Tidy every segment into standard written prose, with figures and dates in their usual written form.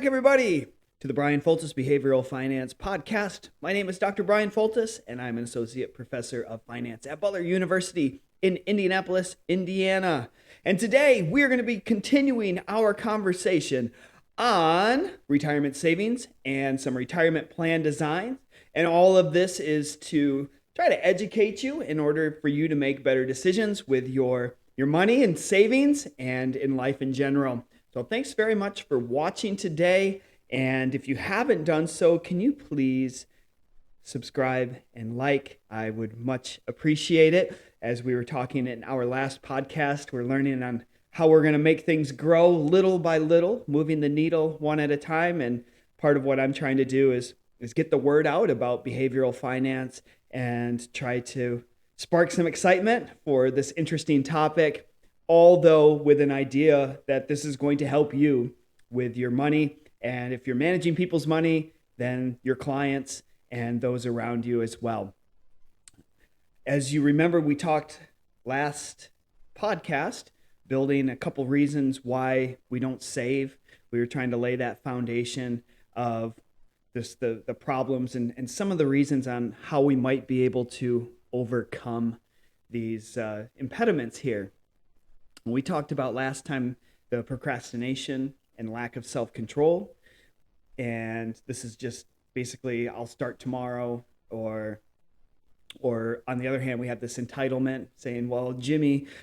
back, everybody, to the Bryan Foltice Behavioral Finance Podcast. My name is Dr. Bryan Foltice, and I'm an Associate Professor of Finance at Butler University in Indianapolis, Indiana. And today, we are going to be continuing our conversation on retirement savings and some retirement plan design. And all of this is to try to educate you in order for you to make better decisions with your money and savings and in life in general. So thanks very much for watching today. And if you haven't done so, can you please subscribe and like? I would much appreciate it. As we were talking in our last podcast, we're learning on how we're going to make things grow little by little, moving the needle one at a time. And part of what I'm trying to do is get the word out about behavioral finance and try to spark some excitement for this interesting topic, although with an idea that this is going to help you with your money. And if you're managing people's money, then your clients and those around you as well. As you remember, we talked last podcast, building a couple reasons why we don't save. We were trying to lay that foundation of the problems and some of the reasons on how we might be able to overcome these impediments here. We talked about last time the procrastination and lack of self-control. And this is just basically, I'll start tomorrow, or on the other hand, we have this entitlement saying, well,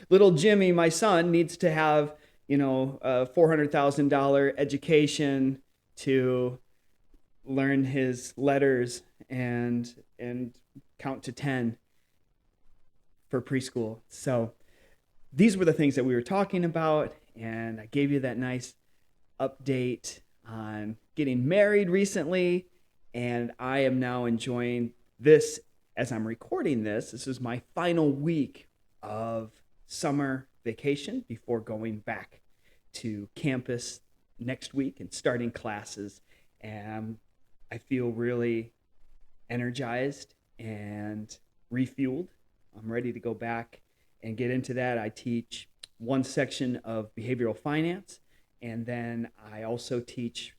little Jimmy, my son needs to have, a $400,000 education to learn his letters and count to 10 for preschool. So these were the things that we were talking about, and I gave you that nice update on getting married recently, and I am now enjoying this as I'm recording this. This is my final week of summer vacation before going back to campus next week and starting classes, and I feel really energized and refueled. I'm ready to go back and get into that. I teach one section of behavioral finance, and then I also teach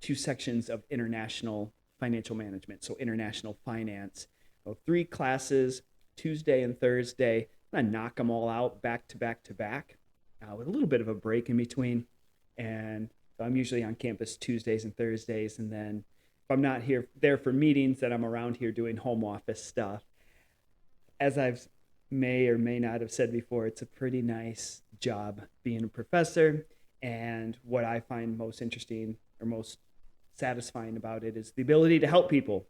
two sections of international financial management, so international finance. So 3 classes, Tuesday and Thursday. I'm going to knock them all out back to back to back with a little bit of a break in between. And so I'm usually on campus Tuesdays and Thursdays, and then if I'm not there for meetings, then I'm around here doing home office stuff. As I've may or may not have said before, it's a pretty nice job being a professor, and what I find most interesting or most satisfying about it is the ability to help people,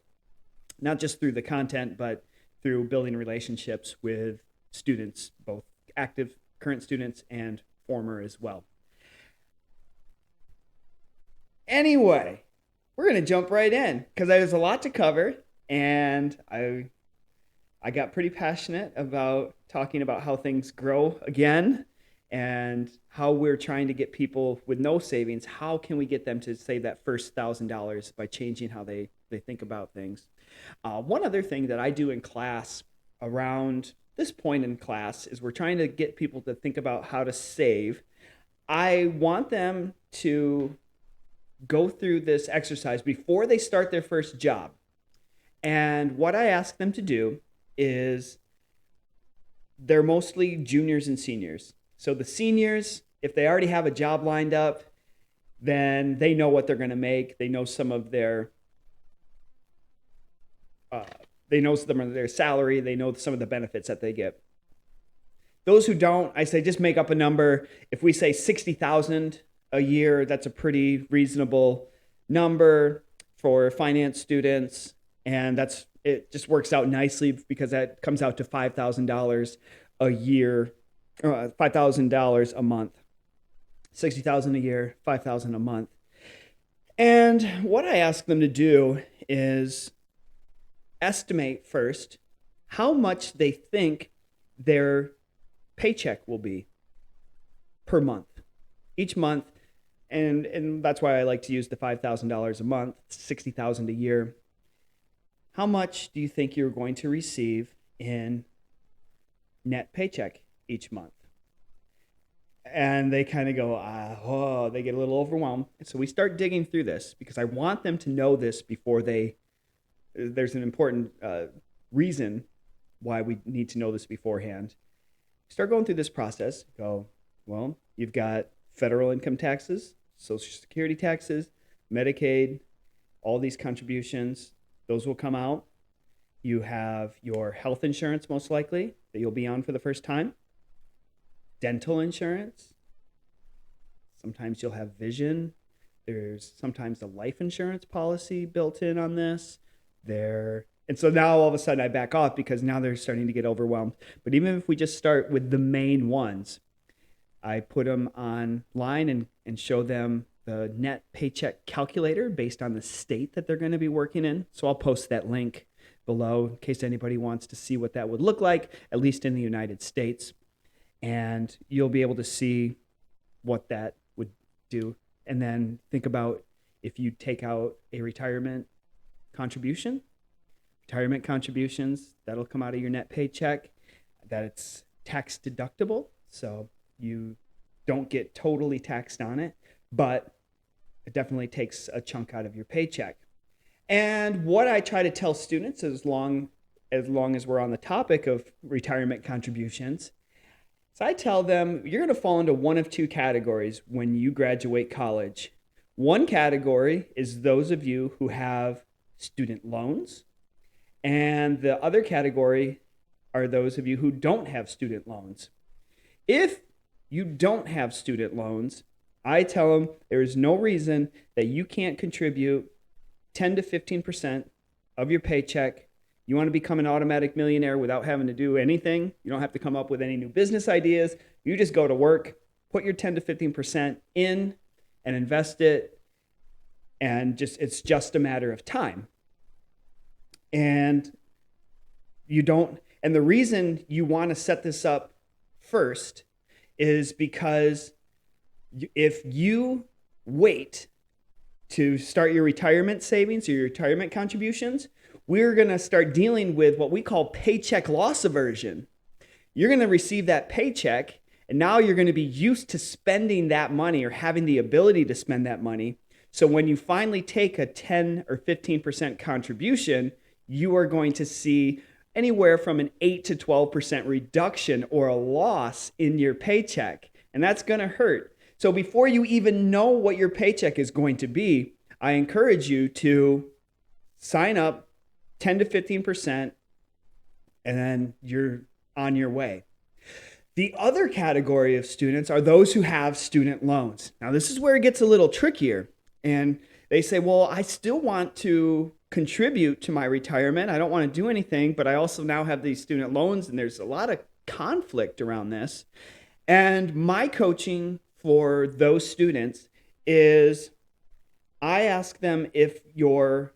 not just through the content, but through building relationships with students, both active current students and former as well. Anyway, we're going to jump right in because there's a lot to cover, and I got pretty passionate about talking about how things grow again and how we're trying to get people with no savings. How can we get them to save that first $1,000 by changing how they think about things? One other thing that I do in class around this point in class is we're trying to get people to think about how to save. I want them to go through this exercise before they start their first job. And what I ask them to do is, they're mostly juniors and seniors. So the seniors, if they already have a job lined up, then they know what they're going to make. They know some of their salary. They know some of the benefits that they get. Those who don't, I say just make up a number. If we say $60,000 a year, that's a pretty reasonable number for finance students, and it just works out nicely because that comes out to $5,000 a year, $5,000 a month. $60,000 a year, $5,000 a month. And what I ask them to do is estimate first how much they think their paycheck will be per month, each month. And that's why I like to use the $5,000 a month, $60,000 a year. How much do you think you're going to receive in net paycheck each month? And they kind of go, they get a little overwhelmed. And so we start digging through this because I want them to know this before there's an important reason why we need to know this beforehand. Start going through this process. Go, well, you've got federal income taxes, Social Security taxes, Medicaid, all these contributions. Those will come out. You have your health insurance, most likely, that you'll be on for the first time. Dental insurance. Sometimes you'll have vision. There's sometimes a life insurance policy built in on this. And so now all of a sudden I back off because now they're starting to get overwhelmed. But even if we just start with the main ones, I put them online and show them the net paycheck calculator based on the state that they're going to be working in. So I'll post that link below in case anybody wants to see what that would look like, at least in the United States. And you'll be able to see what that would do. And then think about if you take out a retirement contributions, that'll come out of your net paycheck, that it's tax deductible. So you don't get totally taxed on it, but it definitely takes a chunk out of your paycheck. And what I try to tell students as long as we're on the topic of retirement contributions, so I tell them you're going to fall into one of two categories when you graduate college. One category is those of you who have student loans, and the other category are those of you who don't have student loans. If you don't have student loans, I tell them there is no reason that you can't contribute 10 to 15% of your paycheck. You want to become an automatic millionaire without having to do anything. You don't have to come up with any new business ideas. You just go to work, put your 10 to 15% in and invest it. And it's just a matter of time. And the reason you want to set this up first is because if you wait to start your retirement savings or your retirement contributions, we're going to start dealing with what we call paycheck loss aversion. You're going to receive that paycheck, and now you're going to be used to spending that money or having the ability to spend that money. So when you finally take a 10 or 15% contribution, you are going to see anywhere from an 8 to 12% reduction or a loss in your paycheck. And that's going to hurt. So before you even know what your paycheck is going to be, I encourage you to sign up 10 to 15%, and then you're on your way. The other category of students are those who have student loans. Now, this is where it gets a little trickier. And they say, well, I still want to contribute to my retirement. I don't want to do anything, but I also now have these student loans, and there's a lot of conflict around this. And my coaching for those students is I ask them if your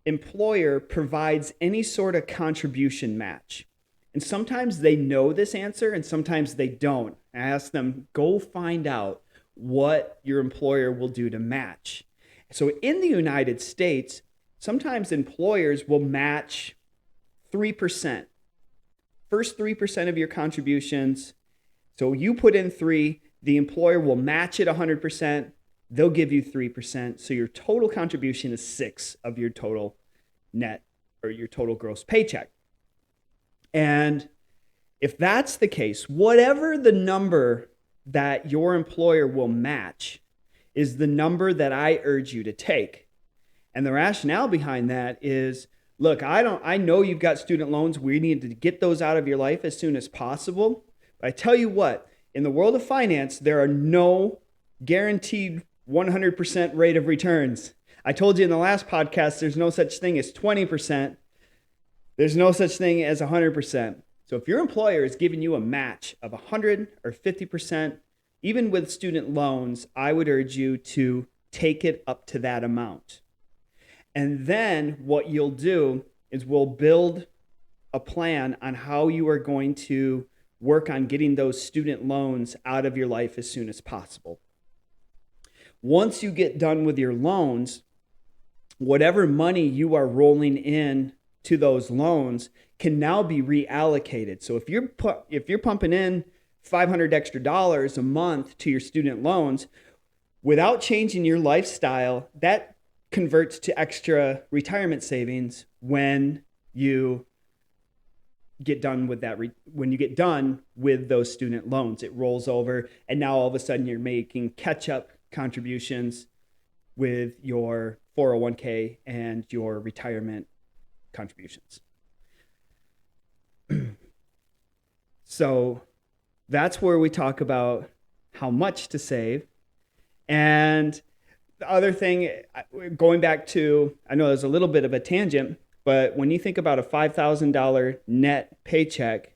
employer provides any sort of contribution match. And sometimes they know this answer and sometimes they don't. I ask them, go find out what your employer will do to match. So in the United States, sometimes employers will match 3%. First 3% of your contributions. So you put in 3, the employer will match it 100%. They'll give you 3%. So your total contribution is 6 of your total net or your total gross paycheck. And if that's the case, whatever the number that your employer will match is the number that I urge you to take. And the rationale behind that is, look, I know you've got student loans. We need to get those out of your life as soon as possible. But I tell you what, in the world of finance, there are no guaranteed 100% rate of returns. I told you in the last podcast, there's no such thing as 20%. There's no such thing as 100%. So if your employer is giving you a match of 100 or 50%, even with student loans, I would urge you to take it up to that amount. And then what you'll do is we'll build a plan on how you are going to work on getting those student loans out of your life as soon as possible. Once you get done with your loans, whatever money you are rolling in to those loans can now be reallocated. So if you're pumping in $500 extra a month to your student loans without changing your lifestyle, that converts to extra retirement savings when you get done with that. When you get done with those student loans, it rolls over, and now all of a sudden you're making catch-up contributions with your 401k and your retirement contributions. So that's where we talk about how much to save. And the other thing, going back to, I know there's a little bit of a tangent, but when you think about a $5,000 net paycheck,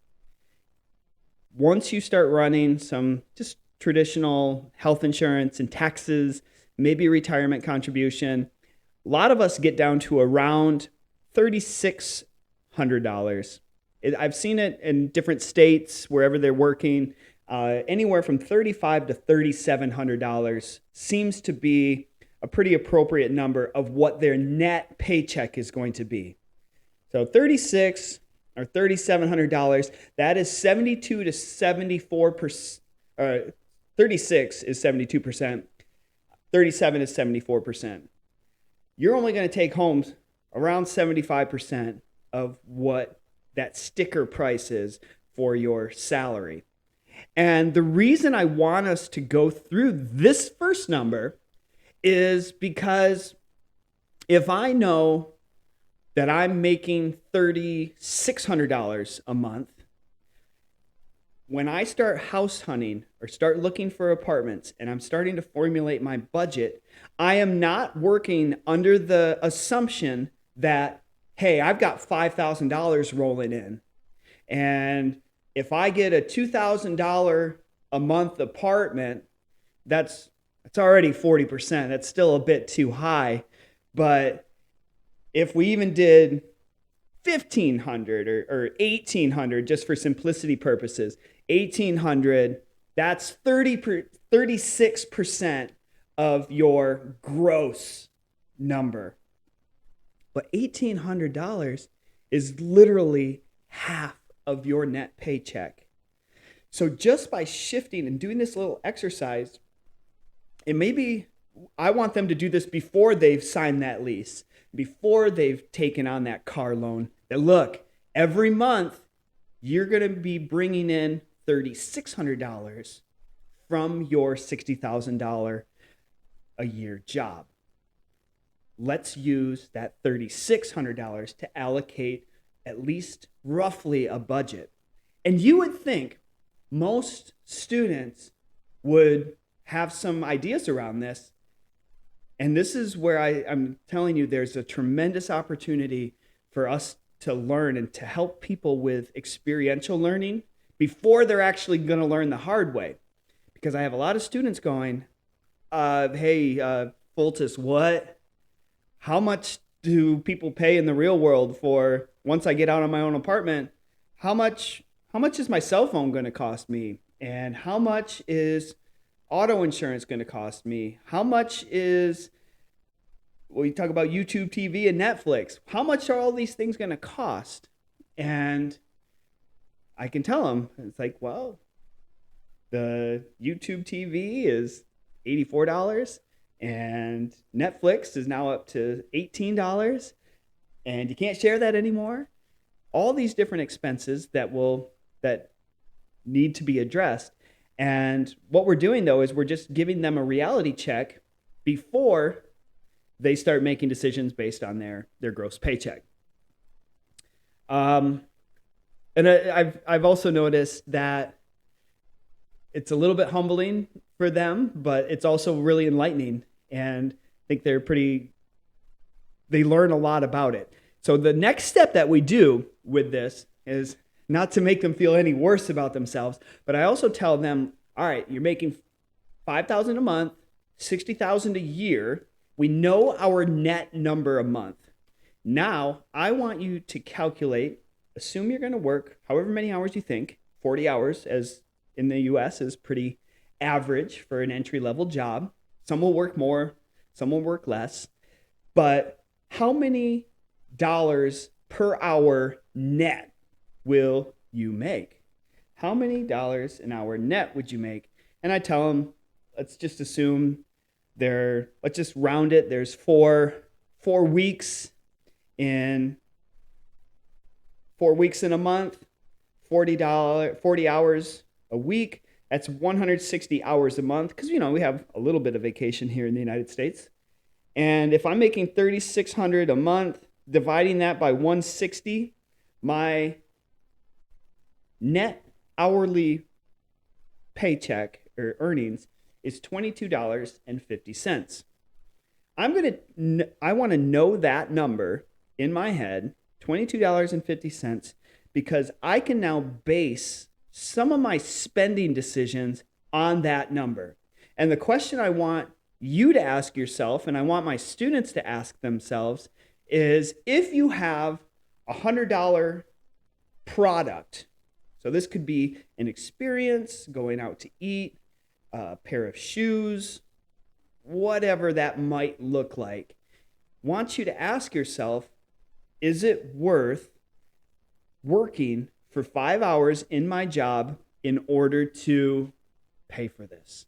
once you start running some just traditional health insurance and taxes, maybe a retirement contribution, a lot of us get down to around $3,600. I've seen it in different states, wherever they're working, anywhere from $3,500 to $3,700 seems to be a pretty appropriate number of what their net paycheck is going to be. So $3,600 or $3,700, that is 72 to 74%. 36 is 72%. 37 is 74%. You're only going to take home around 75% of what that sticker price is for your salary. And the reason I want us to go through this first number is because if I know that I'm making $3,600 a month, when I start house hunting or start looking for apartments and I'm starting to formulate my budget, I am not working under the assumption that, hey, I've got $5,000 rolling in. And if I get a $2,000 a month apartment, that's already 40%. That's still a bit too high. But if we even did $1,500 or $1,800, just for simplicity purposes, $1,800, that's 36% of your gross number. But $1,800 is literally half of your net paycheck. So just by shifting and doing this little exercise, and maybe I want them to do this before they've signed that lease, before they've taken on that car loan, that look, every month you're going to be bringing in $3,600 from your $60,000 a year job. Let's use that $3,600 to allocate at least roughly a budget. And you would think most students would have some ideas around this. And this is where I'm telling you there's a tremendous opportunity for us to learn and to help people with experiential learning before they're actually going to learn the hard way. Because I have a lot of students going, hey, Foltice, what? How much do people pay in the real world for once I get out of my own apartment? How much is my cell phone going to cost me? And how much is auto insurance going to cost me? How much is, well, you talk about YouTube TV and Netflix. How much are all these things going to cost? And I can tell them, it's like, well, the YouTube TV is $84 and Netflix is now up to $18 and you can't share that anymore. All these different expenses that need to be addressed. And what we're doing, though, is we're just giving them a reality check before they start making decisions based on their gross paycheck. And I've also noticed that it's a little bit humbling for them, but it's also really enlightening. And I think they learn a lot about it. So the next step that we do with this is not to make them feel any worse about themselves, but I also tell them, all right, you're making $5,000 a month, $60,000 a year. We know our net number a month. Now, I want you to calculate, assume you're going to work however many hours you think, 40 hours as in the US is pretty average for an entry-level job. Some will work more, some will work less. But how many dollars per hour net will you make? how many dollars an hour net would you make? And I tell them, let's just assume let's just round it. There's four weeks in 4 weeks in a month, $40, 40 hours a week. That's 160 hours a month because, we have a little bit of vacation here in the United States. And if I'm making $3,600 a month, dividing that by 160, my net hourly paycheck or earnings is $22.50. I want to know that number in my head, $22.50, because I can now base some of my spending decisions on that number. And the question I want you to ask yourself, and I want my students to ask themselves, is if you have a $100 product, so this could be an experience, going out to eat, a pair of shoes, whatever that might look like, want you to ask yourself, is it worth working for 5 hours in my job in order to pay for this?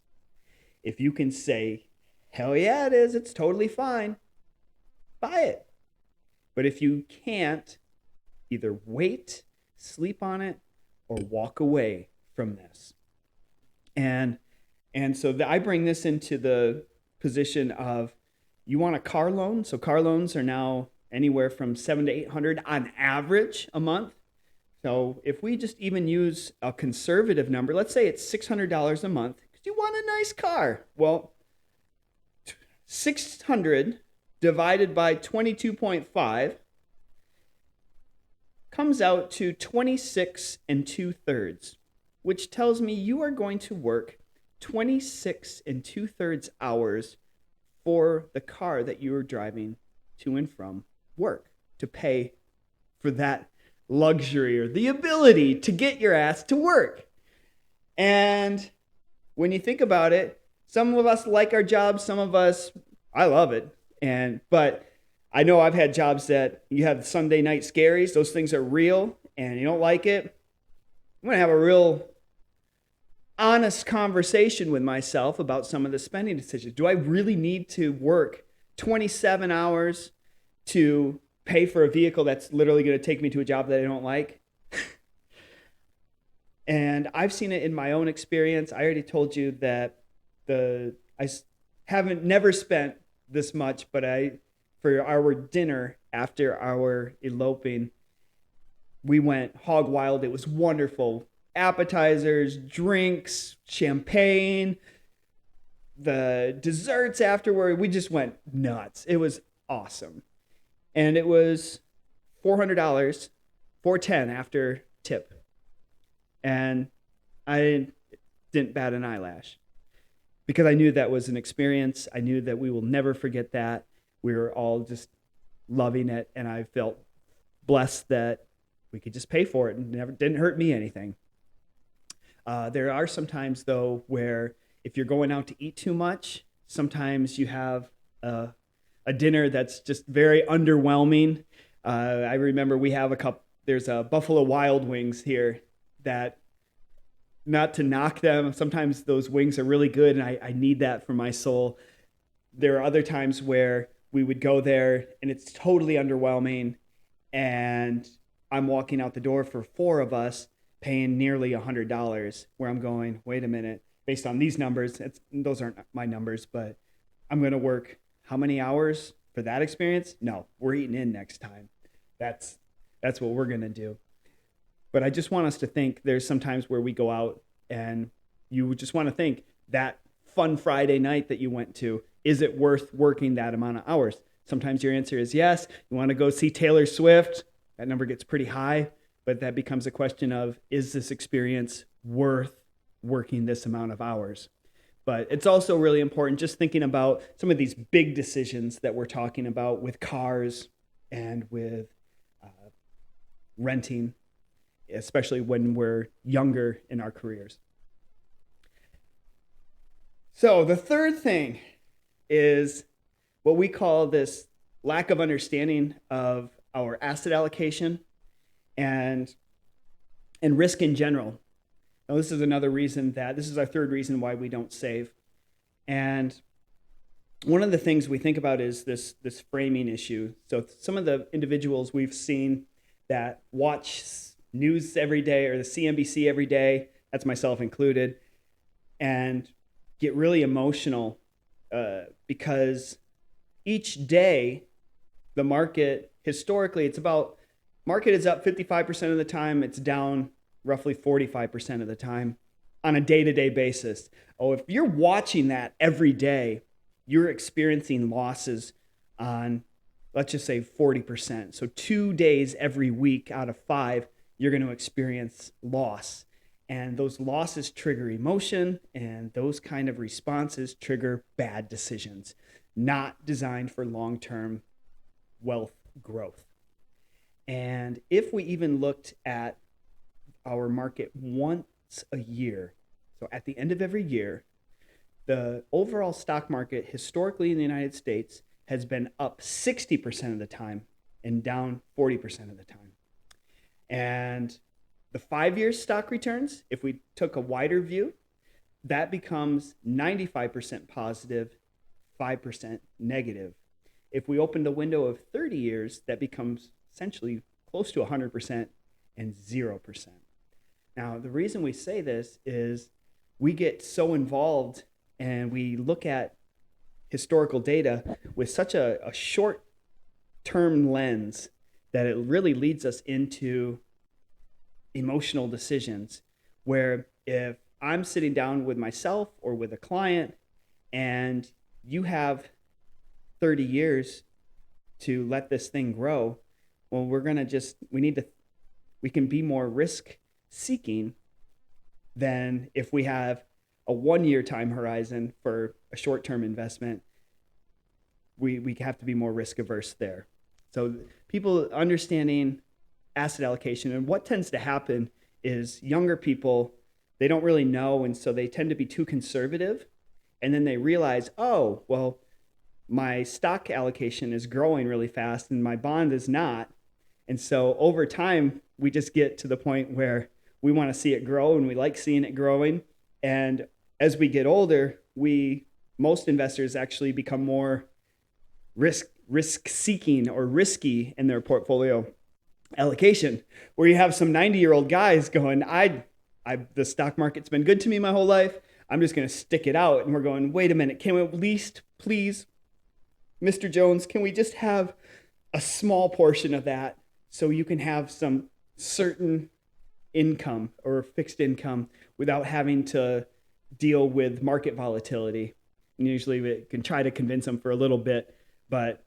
If you can say, hell yeah, it is, it's totally fine, buy it. But if you can't, either wait, sleep on it, or walk away from this. And so I bring this into the position of, you want a car loan? So car loans are now anywhere from $700 to $800 on average a month. So if we just even use a conservative number, let's say it's $600 a month, because you want a nice car. Well, 600 divided by 22.5 comes out to 26 2/3, which tells me you are going to work 26 2/3 hours for the car that you are driving to and from work to pay for that luxury or the ability to get your ass to work. And when you think about it, some of us like our jobs, some of us, I love it. But I know I've had jobs that you have Sunday night scaries. Those things are real, and you don't like it. I'm going to have a real honest conversation with myself about some of the spending decisions. Do I really need to work 27 hours to pay for a vehicle that's literally going to take me to a job that I don't like? And I've seen it in my own experience. I already told you that I haven't never spent this much, but for our dinner after our eloping, we went hog wild. It was wonderful. Appetizers, drinks, champagne, the desserts afterward. We just went nuts. It was awesome. And it was $400, $410 after tip. And I didn't bat an eyelash because I knew that was an experience. I knew that we will never forget that. We were all just loving it, and I felt blessed that we could just pay for it and didn't hurt me anything. There are some times, though, where if you're going out to eat too much, sometimes you have a dinner that's just very underwhelming. I remember we have there's a Buffalo Wild Wings here that, not to knock them, sometimes those wings are really good, and I need that for my soul. There are other times where we would go there and it's totally underwhelming, and I'm walking out the door for 4 of us paying nearly $100, where I'm going, wait a minute, based on these numbers, those aren't my numbers, but I'm going to work how many hours for that experience? No, we're eating in next time. That's what we're going to do. But I just want us to think, there's some times where we go out and you just want to think, that fun Friday night that you went to, is it worth working that amount of hours? Sometimes your answer is yes. You want to go see Taylor Swift? That number gets pretty high, but that becomes a question of, is this experience worth working this amount of hours? But it's also really important just thinking about some of these big decisions that we're talking about with cars and with renting, especially when we're younger in our careers. So the third thing is what we call this lack of understanding of our asset allocation and risk in general. Now, this is another reason this is our third reason why we don't save. And one of the things we think about is this framing issue. So some of the individuals we've seen that watch news every day or the CNBC every day, that's myself included, and get really emotional because each day the market, historically, market is up 55% of the time, it's down roughly 45% of the time on a day-to-day basis. Oh, if you're watching that every day, you're experiencing losses on, let's just say 40%. So 2 days every week out of 5, you're going to experience loss. And those losses trigger emotion, and those kind of responses trigger bad decisions, not designed for long-term wealth growth. And if we even looked at our market once a year, so at the end of every year, the overall stock market historically in the United States has been up 60% of the time and down 40% of the time. And the 5-year stock returns, if we took a wider view, that becomes 95% positive, 5% negative. If we opened a window of 30 years, that becomes essentially close to 100% and 0%. Now, the reason we say this is we get so involved and we look at historical data with such a short-term lens that it really leads us into emotional decisions where if I'm sitting down with myself or with a client and you have 30 years to let this thing grow, well, we can be more risk seeking than if we have a 1-year time horizon for a short-term investment. We have to be more risk averse there. So people understanding asset allocation, and what tends to happen is younger people, they don't really know, and so they tend to be too conservative, and then they realize, oh, well, my stock allocation is growing really fast and my bond is not. And so over time, we just get to the point where we want to see it grow and we like seeing it growing. And as we get older, most investors actually become more risk seeking or risky in their portfolio allocation, where you have some 90-year-old guys going, the stock market's been good to me my whole life, I'm just going to stick it out. And we're going, wait a minute, can we at least, please, Mr. Jones, can we just have a small portion of that so you can have some certain income or fixed income without having to deal with market volatility? And usually we can try to convince them for a little bit, but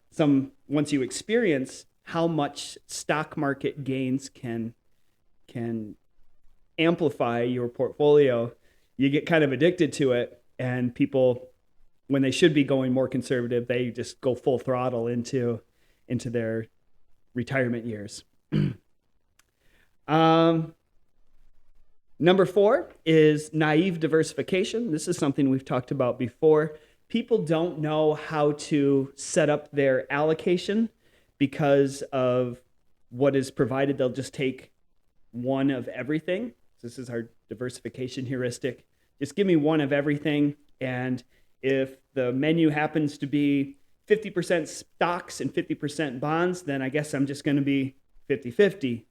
once you experience how much stock market gains can amplify your portfolio, you get kind of addicted to it. And people, when they should be going more conservative, they just go full throttle into their retirement years. Number 4 is naive diversification. This is something we've talked about before. People don't know how to set up their allocation because of what is provided. They'll just take one of everything. This is our diversification heuristic. Just give me one of everything. And if the menu happens to be 50% stocks and 50% bonds, then I guess I'm just going to be 50-50.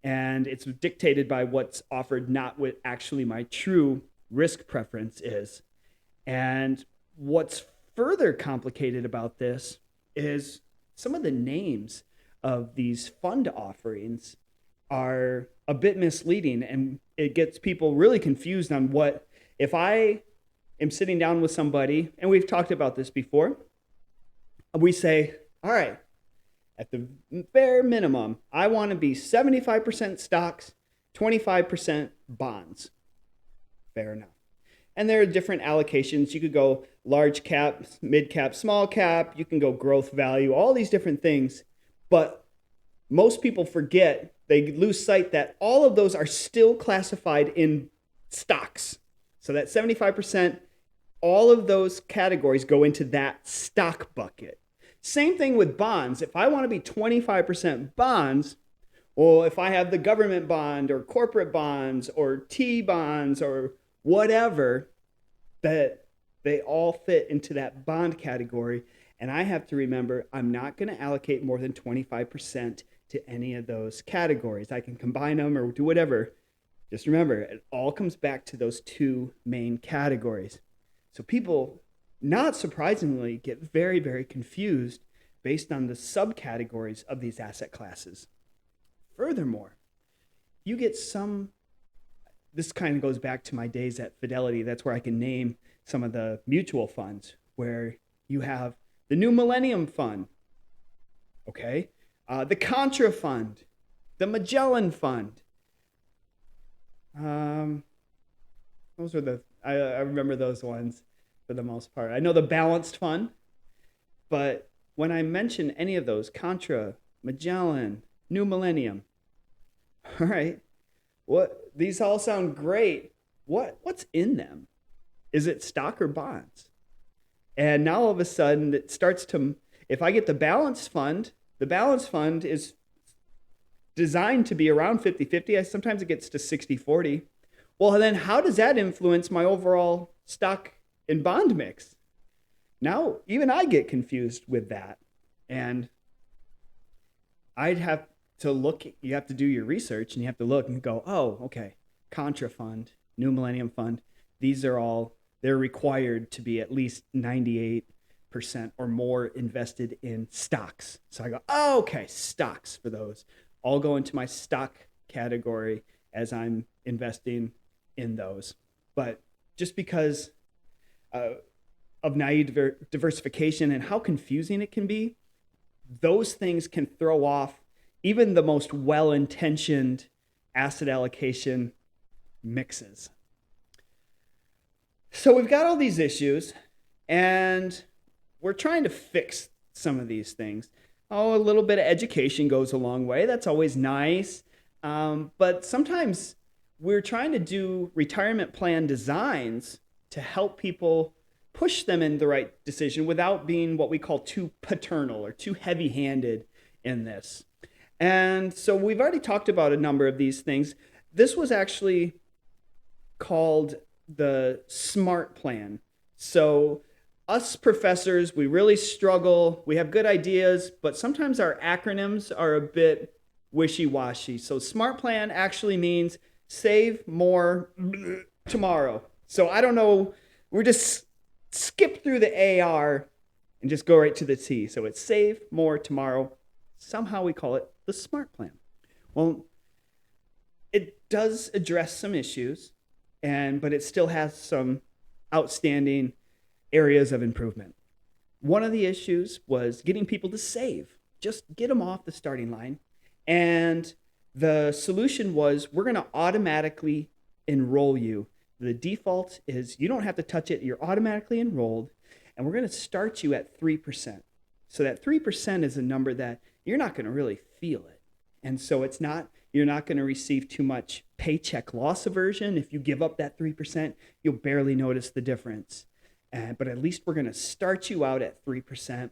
And it's dictated by what's offered, not what actually my true risk preference is. And what's further complicated about this is some of the names of these fund offerings are a bit misleading, and it gets people really confused on what, if I am sitting down with somebody, and we've talked about this before, we say, all right, at the bare minimum, I want to be 75% stocks, 25% bonds. Fair enough. And there are different allocations. You could go large cap, mid cap, small cap. You can go growth value, all these different things. But most people forget, they lose sight that all of those are still classified in stocks. So that 75%, all of those categories go into that stock bucket. Same thing with bonds. If I want to be 25% bonds, Well, if I have the government bond or corporate bonds or T bonds or whatever, that they all fit into that bond category. And I have to remember, I'm not going to allocate more than 25% to any of those categories. I can combine them or do whatever. Just remember, it all comes back to those two main categories. So people, not surprisingly, get very, very confused based on the subcategories of these asset classes. Furthermore, you get this kind of goes back to my days at Fidelity. That's where I can name some of the mutual funds, where you have the New Millennium Fund, okay? The Contra Fund, the Magellan Fund. Those are I remember those ones for the most part. I know the Balanced Fund, but when I mention any of those, Contra, Magellan, New Millennium, all right, these all sound great. What's in them? Is it stock or bonds? And now all of a sudden it starts to, if I get the Balanced Fund is designed to be around 50-50. Sometimes it gets to 60-40. Well, then how does that influence my overall stock and bond mix? Now, even I get confused with that. And I'd have to look, you have to do your research and you have to look and go, oh, okay, Contra Fund, New Millennium Fund, they're required to be at least 98% or more invested in stocks. So I go, oh, okay, stocks for those. I'll go into my stock category as I'm investing in those. But just because of naive diversification and how confusing it can be, those things can throw off even the most well-intentioned asset allocation mixes. So we've got all these issues, and we're trying to fix some of these things. Oh, a little bit of education goes a long way. That's always nice. But sometimes we're trying to do retirement plan designs to help people push them in the right decision without being what we call too paternal or too heavy-handed in this. And so we've already talked about a number of these things. This was actually called the SMartT plan. So us professors, we really struggle. We have good ideas, but sometimes our acronyms are a bit wishy-washy. So SMartT plan actually means save more tomorrow. So I don't know, we're just skip through the AR and just go right to the T. So it's save more tomorrow. Somehow we call it the SMartT plan. Well, it does address some issues, but it still has some outstanding areas of improvement. One of the issues was getting people to save. Just get them off the starting line. And the solution was, we're going to automatically enroll you. The default is you don't have to touch it. You're automatically enrolled. And we're going to start you at 3%. So that 3% is a number that you're not going to really feel it. And so you're not going to receive too much paycheck loss aversion. If you give up that 3%, you'll barely notice the difference. But at least we're going to start you out at 3%,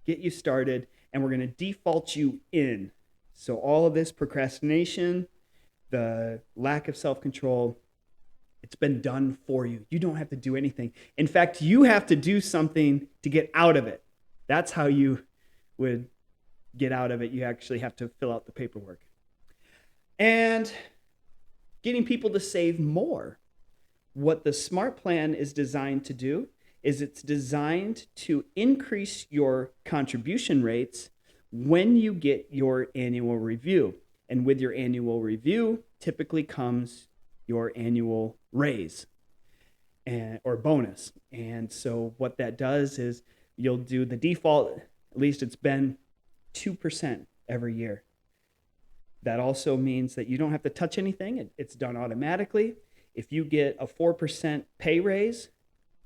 get you started, and we're going to default you in. So all of this procrastination, the lack of self-control, it's been done for you. You don't have to do anything. In fact, you have to do something to get out of it. That's how you would get out of it. You actually have to fill out the paperwork. And getting people to save more. What the SMartT plan is designed to do is it's designed to increase your contribution rates when you get your annual review. And with your annual review, typically comes your annual raise or bonus. And so what that does is you'll do the default, at least it's been 2% every year. That also means that you don't have to touch anything. It's done automatically. If you get a 4% pay raise,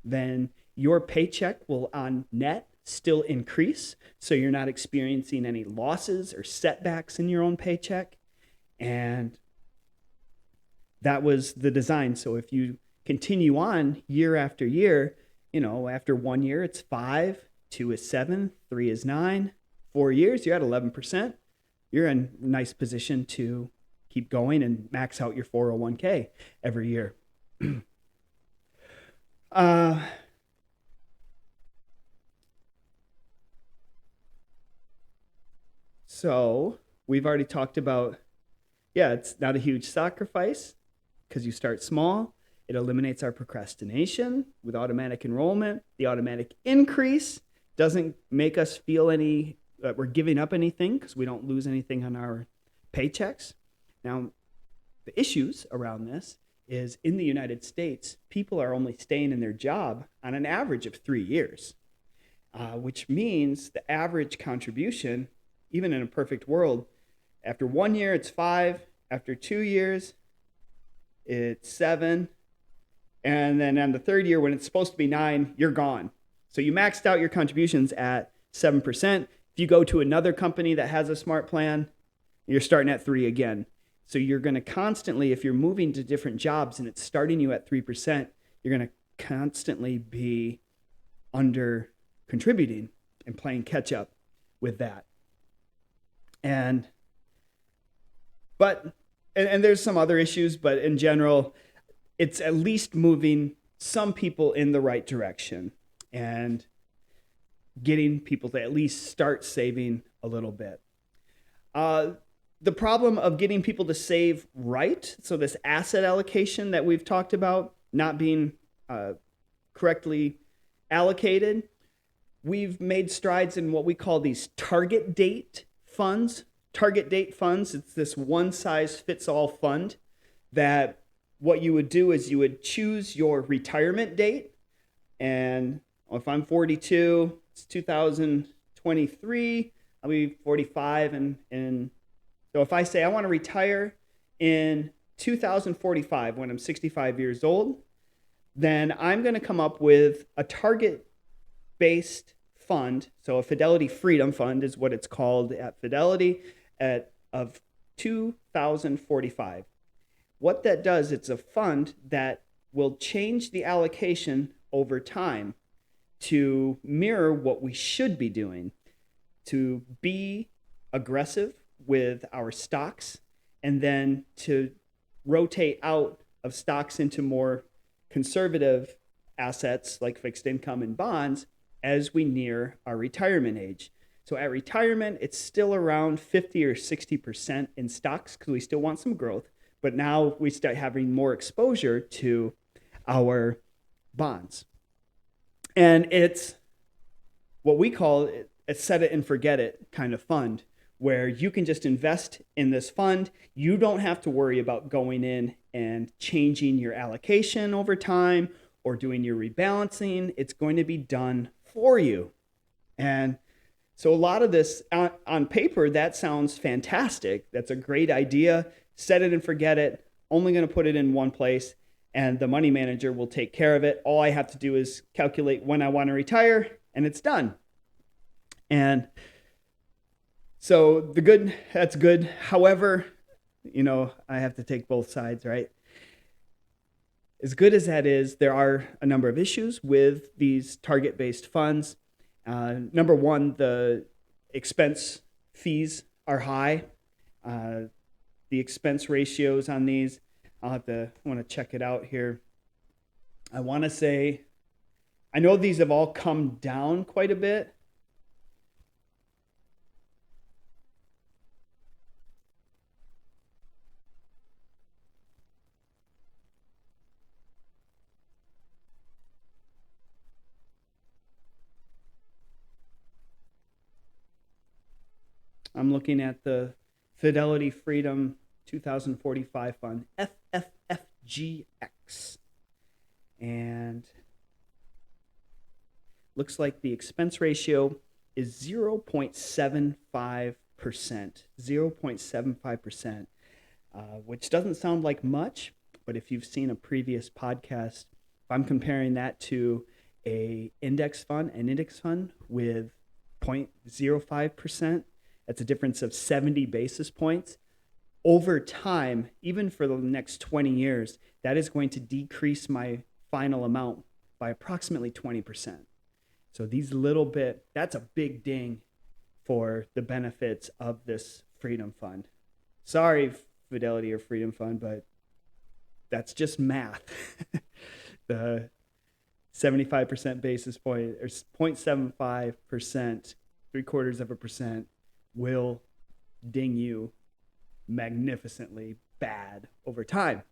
then your paycheck will on net still increase. So you're not experiencing any losses or setbacks in your own paycheck. And that was the design. So if you continue on year after year, after 1 year, it's 5, 2 is 7, 3 is 9, 4 years, you're at 11%. you're in a nice position to keep going and max out your 401k every year. So we've already talked about, it's not a huge sacrifice because you start small. It eliminates our procrastination with automatic enrollment. The automatic increase doesn't make us feel that we're giving up anything because we don't lose anything on our paychecks. Now, the issues around this is in the United States, people are only staying in their job on an average of 3 years, which means the average contribution, even in a perfect world, after 1 year, it's 5. After 2 years, it's 7. And then on the third year, when it's supposed to be 9, you're gone. So you maxed out your contributions at 7%. If you go to another company that has a smart plan, you're starting at 3 again. So you're going to constantly, if you're moving to different jobs and it's starting you at 3%, you're going to constantly be under contributing and playing catch up with that. And there's some other issues, but in general, it's at least moving some people in the right direction and getting people to at least start saving a little bit. The problem of getting people to save right, so this asset allocation that we've talked about not being correctly allocated, we've made strides in what we call these target date funds. Target date funds, it's this one-size-fits-all fund that what you would do is you would choose your retirement date. And if I'm 42, it's 2023, I'll be 45. And so if I say I want to retire in 2045 when I'm 65 years old, then I'm going to come up with a target-based fund. So a Fidelity Freedom Fund is what it's called at Fidelity of 2045. What that does, it's a fund that will change the allocation over time to mirror what we should be doing, to be aggressive with our stocks, and then to rotate out of stocks into more conservative assets like fixed income and bonds as we near our retirement age. So at retirement, it's still around 50 or 60% in stocks because we still want some growth. But now we start having more exposure to our bonds. And it's what we call a set it and forget it kind of fund, where you can just invest in this fund. You don't have to worry about going in and changing your allocation over time or doing your rebalancing. It's going to be done for you. And so a lot of this on paper, that sounds fantastic. That's a great idea. Set it and forget it. Only going to put it in one place, and the money manager will take care of it. All I have to do is calculate when I want to retire, and it's done. And so that's good. However, I have to take both sides, right? As good as that is, there are a number of issues with these target-based funds. Number one, the expense fees are high. The expense ratios on these, I want to check it out here. I want to say, I know these have all come down quite a bit. I'm looking at the Fidelity Freedom 2045 Fund, FFFGX. And looks like the expense ratio is 0.75%. 0.75%, which doesn't sound like much, but if you've seen a previous podcast, if I'm comparing that to an index fund with 0.05%, that's a difference of 70 basis points. Over time, even for the next 20 years, that is going to decrease my final amount by approximately 20%. So that's a big ding for the benefits of this Freedom Fund. Sorry, Fidelity or Freedom Fund, but that's just math. The 75% basis point or 0.75%, 0.75% will ding you magnificently bad over time.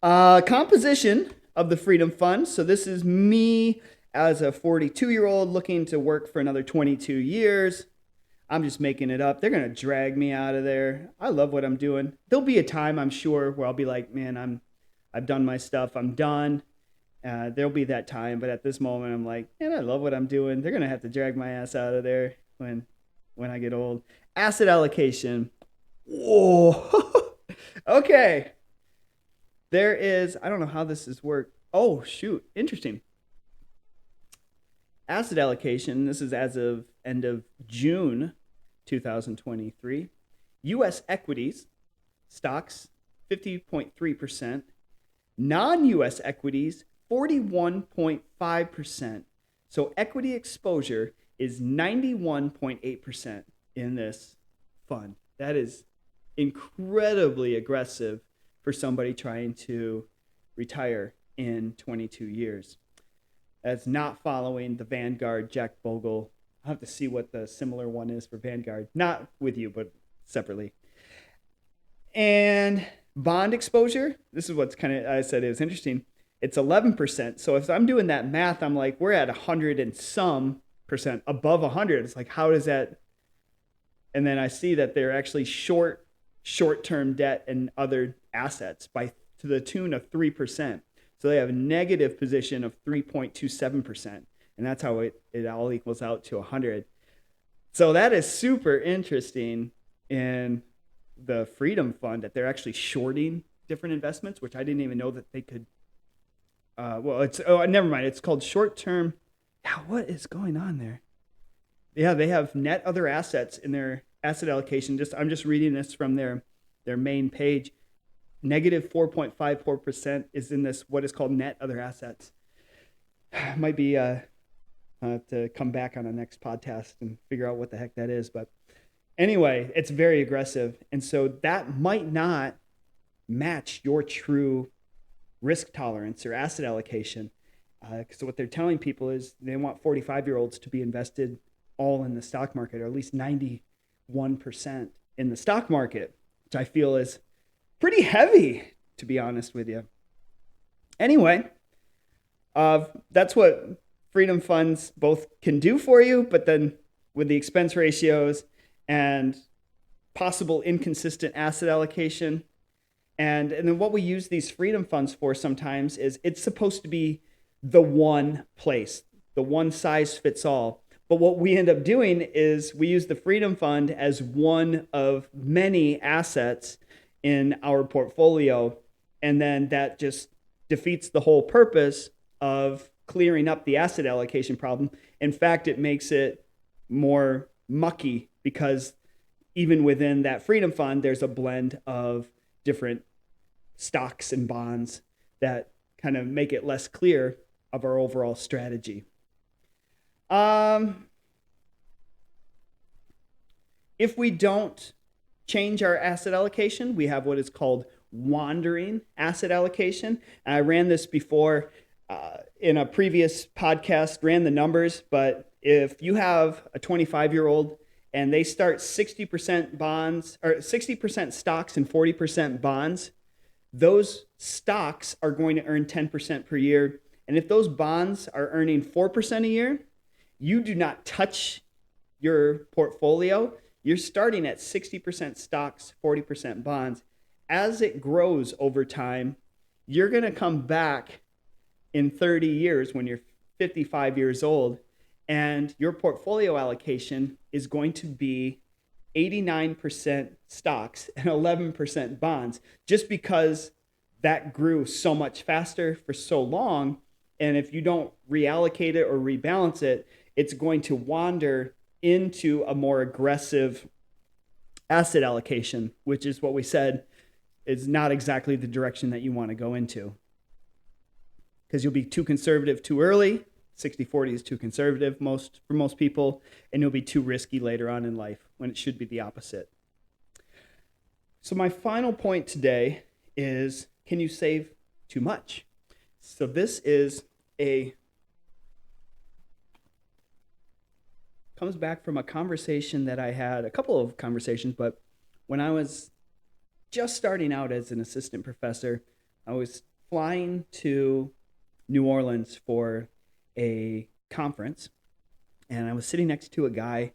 Composition of the Freedom Fund. So this is me as a 42-year-old looking to work for another 22 years. I'm just making it up. They're going to drag me out of there. I love what I'm doing. There'll be a time, I'm sure, where I'll be like, man, I've done my stuff. I'm done. There'll be that time. But at this moment, I'm like, man, I love what I'm doing. They're going to have to drag my ass out of there when I get old. Asset allocation. Whoa. Okay. There is, I don't know how this has worked. Oh, shoot. Interesting. Asset allocation. This is as of end of June 2023. U.S. equities, stocks, 50.3%. Non-U.S. equities, 41.5%. So equity exposure is 91.8% in this fund. That is incredibly aggressive for somebody trying to retire in 22 years. That's not following the Vanguard Jack Bogle. I'll have to see what the similar one is for Vanguard. Not with you, but separately. And bond exposure, this is what's kind of, I said it was interesting. It's 11%. So if I'm doing that math, I'm like, we're at 100 and some percent, above 100. It's like, how does that? And then I see that they're actually short-term debt and other assets to the tune of 3%. So they have a negative position of 3.27%. And that's how it all equals out to 100. So that is super interesting in the Freedom Fund that they're actually shorting different investments, which I didn't even know that they could. Never mind. It's called short-term. Yeah, what is going on there? Yeah, they have net other assets in their asset allocation. I'm just reading this from their main page. Negative 4.54% is in this what is called net other assets. Might be I'll have to come back on the next podcast and figure out what the heck that is. But anyway, it's very aggressive. And so that might not match your true risk tolerance or asset allocation. Because what they're telling people is they want 45-year-olds to be invested all in the stock market, or at least 91% in the stock market, which I feel is pretty heavy, to be honest with you. Anyway, that's what Freedom Funds both can do for you, but then with the expense ratios and possible inconsistent asset allocation. And then what we use these Freedom Funds for sometimes is it's supposed to be the one place, the one size fits all. But what we end up doing is we use the Freedom Fund as one of many assets in our portfolio. And then that just defeats the whole purpose of clearing up the asset allocation problem. In fact, it makes it more mucky because even within that Freedom Fund, there's a blend of different stocks and bonds that kind of make it less clear of our overall strategy. If we don't change our asset allocation, we have what is called wandering asset allocation. And I ran this before in a previous podcast, ran the numbers, but if you have a 25-year-old and they start 60% bonds or 60% stocks and 40% bonds, those stocks are going to earn 10% per year. And if those bonds are earning 4% a year, you do not touch your portfolio. You're starting at 60% stocks, 40% bonds. As it grows over time, you're going to come back in 30 years when you're 55 years old, and your portfolio allocation is going to be 89% stocks and 11% bonds, just because that grew so much faster for so long. And if you don't reallocate it or rebalance it, it's going to wander into a more aggressive asset allocation, which is what we said is not exactly the direction that you want to go into. Because you'll be too conservative too early. 60-40 is too conservative for most people, and you'll be too risky later on in life when it should be the opposite. So my final point today is, can you save too much? So this is comes back from a conversation that I had, a couple of conversations, but when I was just starting out as an assistant professor, I was flying to New Orleans for a conference, and I was sitting next to a guy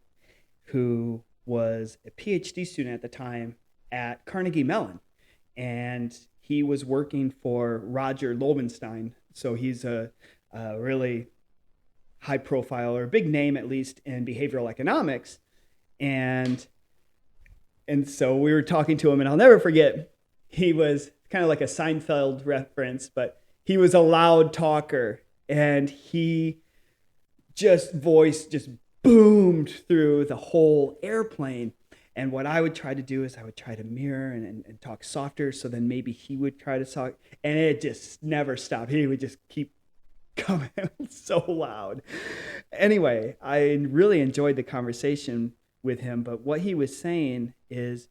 who was a PhD student at the time at Carnegie Mellon, and he was working for Roger Lobenstein. So he's a really high profile, or a big name at least, in behavioral economics. And so we were talking to him, and I'll never forget, he was kind of like a Seinfeld reference, but he was a loud talker, and he voice just boomed through the whole airplane. And what I would try to do is I would try to mirror and talk softer, so then maybe he would try to talk, and it just never stopped. He would just keep coming so loud. Anyway, I really enjoyed the conversation with him, but what he was saying is,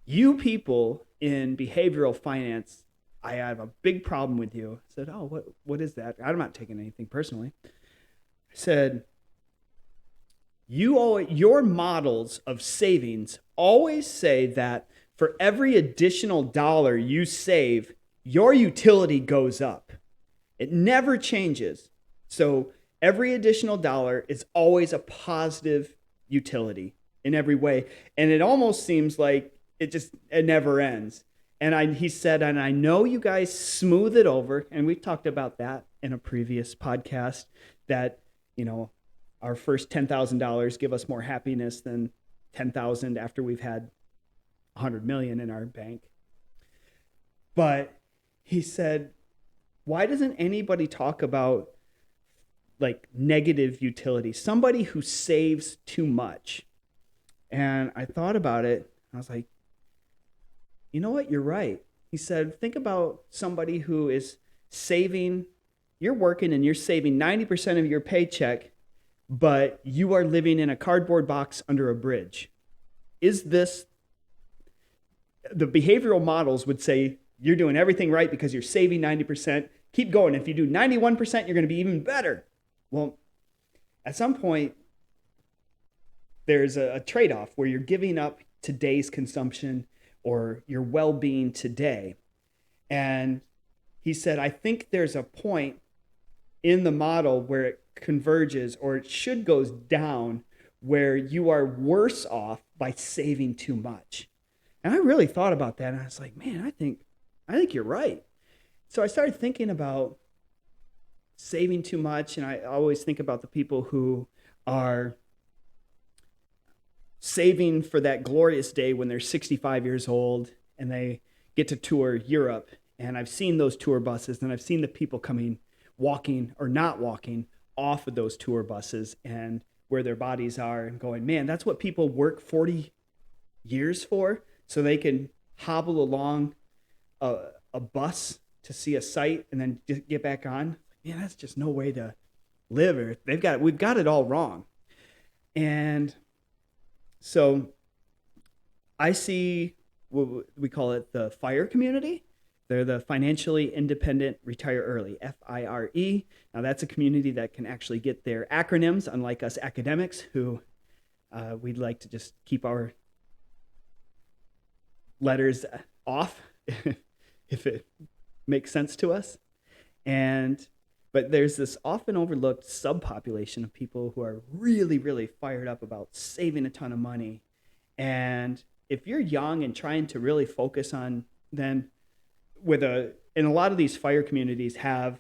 you people in behavioral finance, I have a big problem with you. I said, oh, what is that? I'm not taking anything personally. I said, your models of savings always say that for every additional dollar you save, your utility goes up. It never changes. So every additional dollar is always a positive utility in every way. And it almost seems like it never ends. And he said, and I know you guys smooth it over, and we've talked about that in a previous podcast, that, our first $10,000 give us more happiness than $10,000 after we've had $100 million in our bank. But he said, why doesn't anybody talk about like negative utility? Somebody who saves too much. And I thought about it. I was like, you know what? You're right. He said, think about somebody who is saving. You're working and you're saving 90% of your paycheck, but you are living in a cardboard box under a bridge. The behavioral models would say you're doing everything right because you're saving 90%. Keep going. If you do 91%, you're going to be even better. Well, at some point, there's a trade-off where you're giving up today's consumption or your well-being today. And he said, I think there's a point in the model where it converges, or it should goes down, where you are worse off by saving too much. And I really thought about that, and I was like, man, I think you're right. So I started thinking about saving too much, and I always think about the people who are saving for that glorious day when they're 65 years old and they get to tour Europe. And I've seen those tour buses, and I've seen the people walking or not walking off of those tour buses and where their bodies are, and going, man, that's what people work 40 years for, so they can hobble along a bus to see a site and then just get back on. Man, that's just no way to live. Or we've got it all wrong. And so I see what we call it the FIRE community. They're the Financially Independent Retire Early, FIRE. Now that's a community that can actually get their acronyms, unlike us academics who we'd like to just keep our letters off if it makes sense to us. But there's this often overlooked subpopulation of people who are really, really fired up about saving a ton of money. And if you're young and trying to really focus on, then in a lot of these FIRE communities they're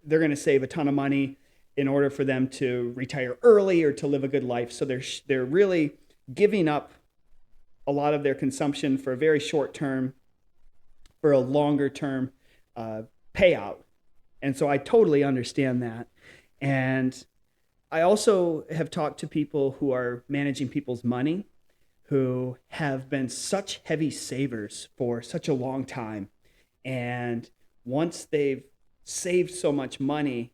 going to save a ton of money in order for them to retire early or to live a good life. So they're really giving up a lot of their consumption for a very short term, for a longer term payout. And so I totally understand that. And I also have talked to people who are managing people's money, who have been such heavy savers for such a long time. And once they've saved so much money,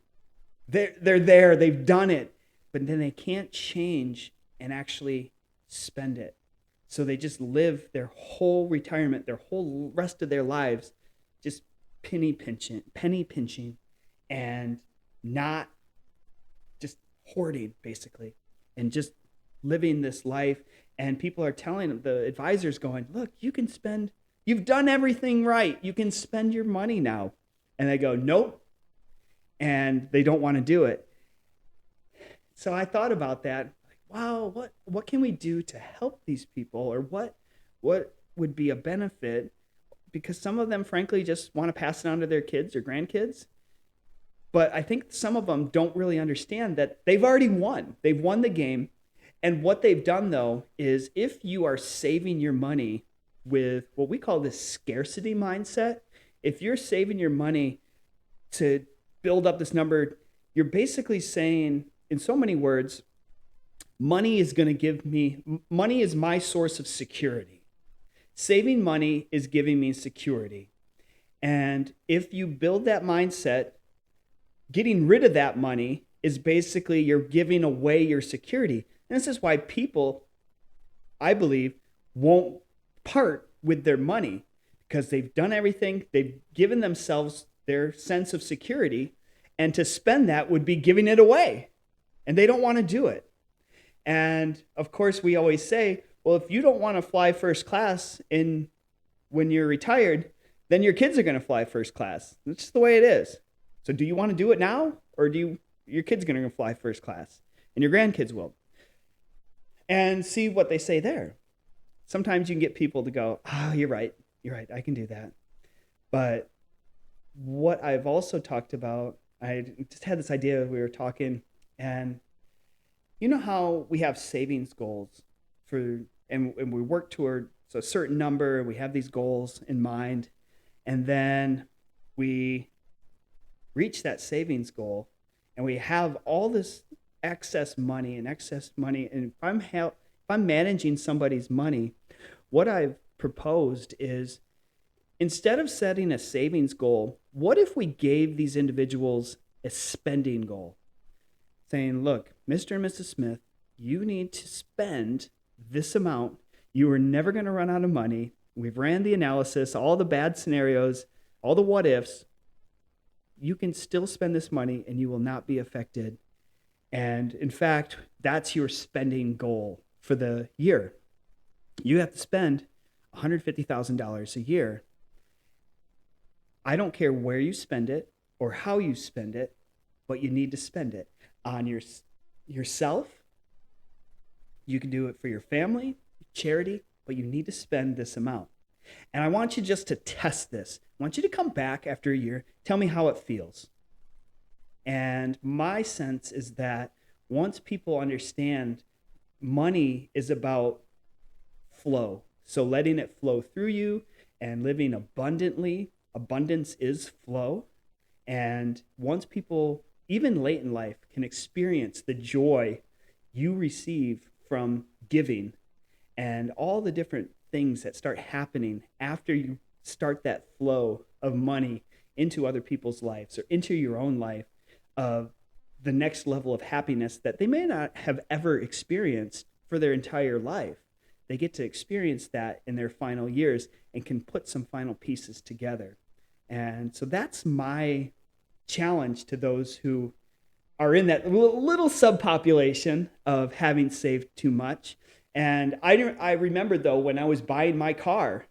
they're there, they've done it, but then they can't change and actually spend it. So they just live their whole retirement, their whole rest of their lives, just penny pinching, and not just hoarding, basically, and just living this life. And people are telling them, the advisors going, look, you've done everything right. You can spend your money now. And they go, nope. And they don't want to do it. So I thought about that. Wow, what can we do to help these people, or what would be a benefit? Because some of them, frankly, just want to pass it on to their kids or grandkids. But I think some of them don't really understand that they've already won. They've won the game. And what they've done, though, is if you are saving your money with what we call this scarcity mindset, if you're saving your money to build up this number, you're basically saying, in so many words, money is my source of security. Saving money is giving me security. And if you build that mindset, getting rid of that money is basically you're giving away your security. And this is why people, I believe, won't part with their money, because they've done everything. They've given themselves their sense of security, and to spend that would be giving it away. And they don't want to do it. And of course, we always say, well, if you don't want to fly first class when you're retired, then your kids are going to fly first class. That's just the way it is. So do you want to do it now, or your kids going to fly first class and your grandkids will? And see what they say there. Sometimes you can get people to go, oh, you're right, I can do that. But what I've also talked about, I just had this idea, we were talking, and you know how we have savings goals and we work toward a certain number, we have these goals in mind, and then we reach that savings goal, and we have all this excess money, and if I'm managing somebody's money, what I've proposed is, instead of setting a savings goal, what if we gave these individuals a spending goal? Saying, look, Mr. and Mrs. Smith, you need to spend this amount. You are never going to run out of money. We've ran the analysis, all the bad scenarios, all the what ifs. You can still spend this money and you will not be affected. And in fact, that's your spending goal for the year. You have to spend $150,000 a year. I don't care where you spend it or how you spend it, but you need to spend it on yourself. You can do it for your family, charity, but you need to spend this amount. And I want you just to test this. I want you to come back after a year, tell me how it feels. And my sense is that once people understand money is about flow, so letting it flow through you and living abundantly, abundance is flow. And once people, even late in life, can experience the joy you receive from giving and all the different things that start happening after you start that flow of money into other people's lives or into your own life, of the next level of happiness that they may not have ever experienced for their entire life. They get to experience that in their final years and can put some final pieces together. And so that's my challenge to those who are in that little subpopulation of having saved too much. And I remember, though, when I was buying my car,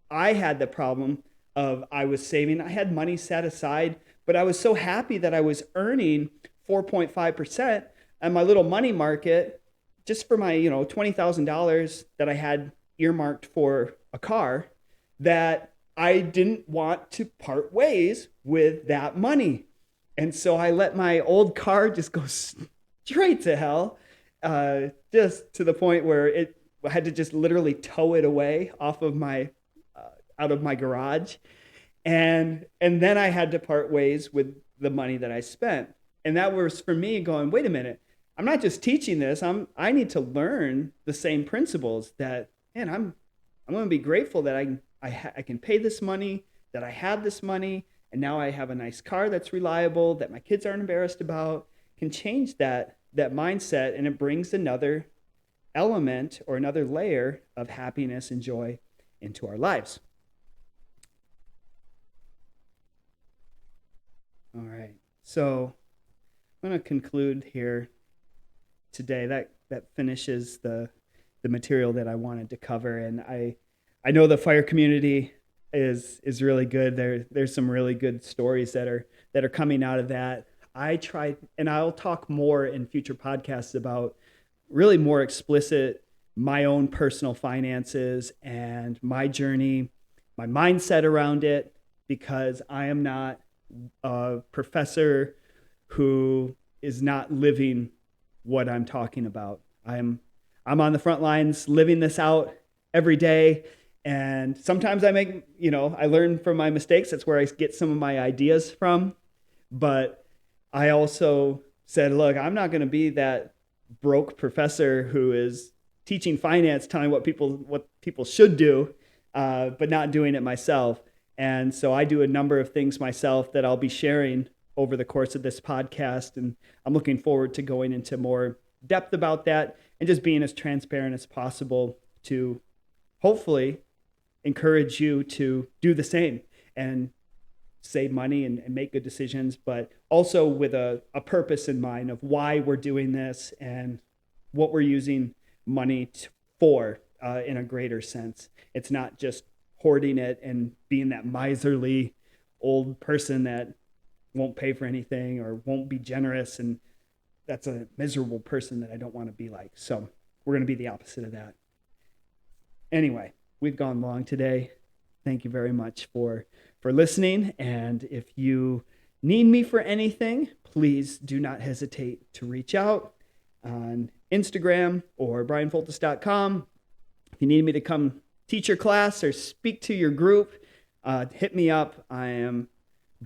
I had the problem of I was saving. I had money set aside, but I was so happy that I was earning 4.5% on my little money market just for my $20,000 that I had earmarked for a car, that I didn't want to part ways with that money. And so I let my old car just go straight to hell, just to the point where I had to just literally tow it away off of out of my garage. And then I had to part ways with the money that I spent. And that was for me going, wait a minute, I'm not just teaching this. I need to learn the same principles that, man, I'm going to be grateful that I can pay this money, that I have this money, and now I have a nice car that's reliable, that my kids aren't embarrassed about. Can change that mindset, and it brings another element or another layer of happiness and joy into our lives. All right, so I'm going to conclude here today. That finishes the material that I wanted to cover, and I know the fire community is really good. There's some really good stories that are coming out of that. I tried, and I'll talk more in future podcasts about really more explicit my own personal finances and my journey, my mindset around it, because I am not a professor who is not living what I'm talking about. I'm on the front lines living this out every day. And sometimes I learn from my mistakes. That's where I get some of my ideas from. But I also said, look, I'm not going to be that broke professor who is teaching finance, telling what people should do, but not doing it myself. And so I do a number of things myself that I'll be sharing over the course of this podcast. And I'm looking forward to going into more depth about that and just being as transparent as possible to hopefully encourage you to do the same and save money and make good decisions, but also with a purpose in mind of why we're doing this and what we're using money for in a greater sense. It's not just hoarding it and being that miserly old person that won't pay for anything or won't be generous, and that's a miserable person that I don't want to be like. So we're going to be the opposite of that. Anyway, we've gone long today. Thank you very much for listening. And if you need me for anything, please do not hesitate to reach out on Instagram or bryanfoltice.com. If you need me to come teach your class or speak to your group, hit me up. I am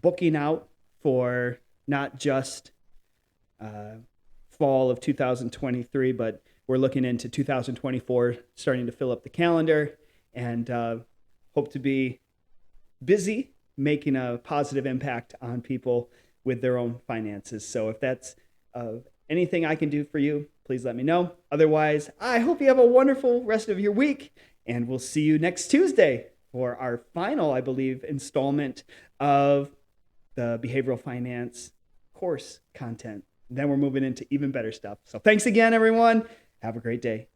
booking out for not just fall of 2023, but we're looking into 2024, starting to fill up the calendar, and hope to be busy making a positive impact on people with their own finances. So if that's anything I can do for you, please let me know. Otherwise, I hope you have a wonderful rest of your week, and we'll see you next Tuesday for our final, I believe, installment of the behavioral finance course content. Then we're moving into even better stuff. So thanks again, everyone. Have a great day.